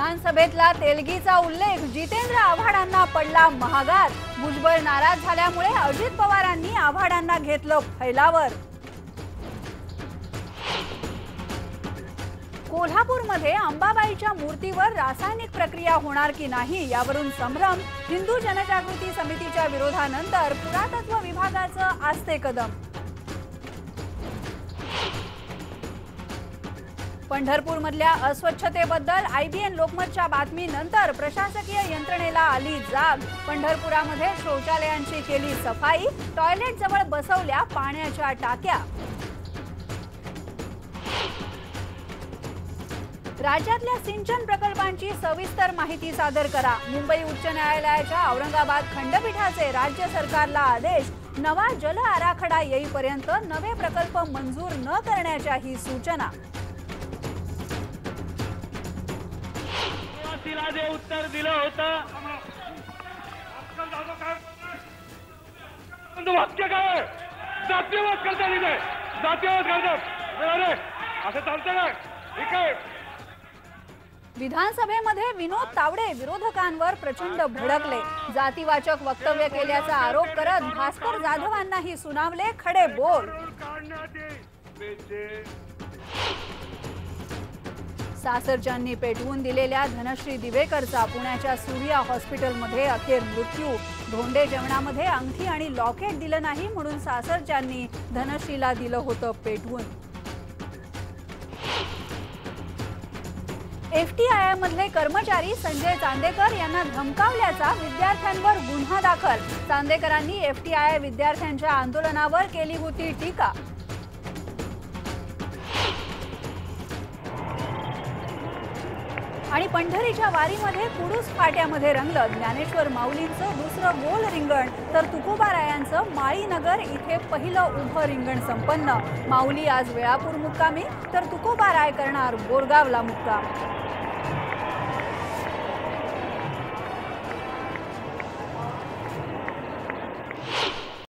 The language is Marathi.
विधानसभेतला तेलगीचा उल्लेख जितेंद्र आव्हाडांना पडला महागात। भुजबळ नाराज झाल्यामुळे अजित पवारांनी आव्हाडांना घेतलं फैलावर। कोल्हापूरमध्ये अंबाबाईच्या मूर्तीवर रासायनिक प्रक्रिया होणार की नाही यावरून संभ्रम। हिंदू जनजागृती समितीच्या विरोधानंतर पुरातत्व विभागाचं आस्ते कदम। पंढरपूरमधल्या अस्वच्छतेबद्दल IBN लोकमतच्या बातमीनंतर प्रशासकीय यंत्रणेला आली जाग। पंढरपुरामध्ये शौचालयांची केली सफाई, टॉयलेट जवळ बसवल्या पाण्याच्या टाक्या। राज्यातल्या सिंचन प्रकल्पांची सविस्तर माहिती सादर करा। मुंबई उच्च न्यायालयाच्या औरंगाबाद खंडपीठाचे राज्य सरकारला आदेश। नवा जल आराखडा येईपर्यंत नवे प्रकल्प मंजूर न करण्याच्याही सूचना। तिला जे उत्तर दिलं होतं वाक्य काय जातीयवाद करता येते, जातीयवाद करतात असं चालतं काय? ठीक आहे। विधानसभेमध्ये विनोद तावडे विरोधकांवर प्रचंड भडकले। जातीवाचक वक्तव्य केल्याचा आरोप करत भास्कर जाधवांनाही सुनावले खडे बोल। सासरच्यांनी पेटवून दिलेल्या धनश्री दिवेकरचा पुण्याच्या सूर्या हॉस्पिटलमध्ये अखेर मृत्यू। धोंडे जेवणामध्ये अंगठी आणि लॉकेट दिलं नाही म्हणून सासरच्यांनी धनश्रीला दिलं होतं पेटवून। FTII मधले कर्मचारी संजय चांदेकर यांना धमकावल्याचा विद्यार्थ्यांवर गुन्हा दाखल। चांदेकरांनी FTII विद्यार्थ्यांच्या आंदोलनावर केली होती टीका। आणि पंढरीच्या वारीमध्ये कुडूस फाट्यामध्ये रंगलं ज्ञानेश्वर माऊलींचं दुसरं गोल रिंगण, तर तुकोबारायांचं माळीनगर इथे पहिलं उभं रिंगण संपन्न। माऊली आज वेळापूर मुक्कामी, तर तुकोबाराय करणार बोरगावला मुक्काम।